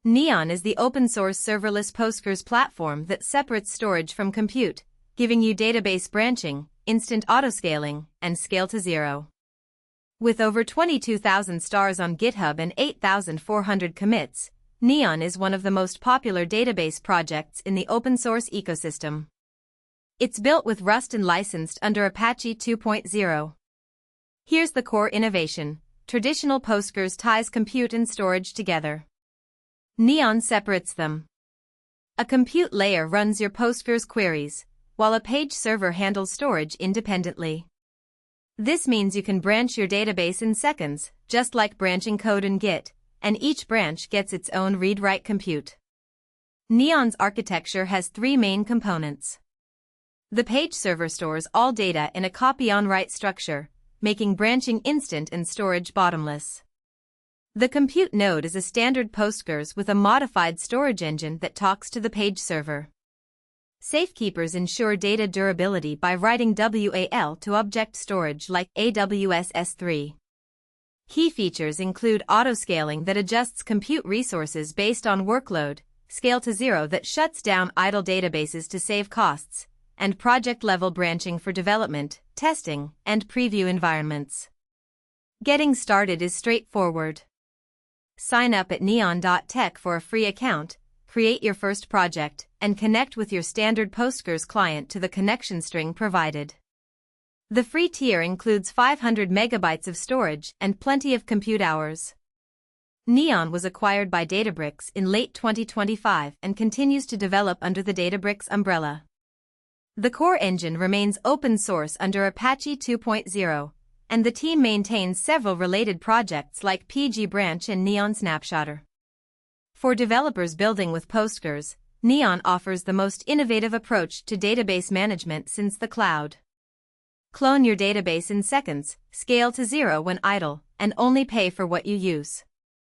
Neon is the open-source serverless Postgres platform that separates storage from compute, giving you database branching, instant autoscaling, and scale to zero. With over 22,000 stars on GitHub and 8,400 commits, Neon is one of the most popular database projects in the open-source ecosystem. It's built with Rust and licensed under Apache 2.0. Here's the core innovation. Traditional Postgres ties compute and storage together. Neon separates them. A compute layer runs your Postgres queries, while a Pageserver handles storage independently. This means you can branch your database in seconds, just like branching code in Git, and each branch gets its own read-write compute. Neon's architecture has three main components. The Pageserver stores all data in a copy-on-write structure, making branching instant and storage bottomless. The compute node is a standard Postgres with a modified storage engine that talks to the Pageserver. Safekeepers ensure data durability by writing WAL to object storage like AWS S3. Key features include autoscaling that adjusts compute resources based on workload, scale to zero that shuts down idle databases to save costs, and project-level branching for development, testing, and preview environments. Getting started is straightforward. Sign up at neon.tech for a free account, create your first project, and connect with your standard Postgres client to the connection string provided. The free tier includes 500 megabytes of storage and plenty of compute hours. Neon was acquired by Databricks in late 2025 and continues to develop under the Databricks umbrella. The core engine remains open source under Apache 2.0, and the team maintains several related projects like PG Branch and Neon Snapshotter. For developers building with Postgres, Neon offers the most innovative approach to database management since the cloud. Clone your database in seconds, scale to zero when idle, and only pay for what you use.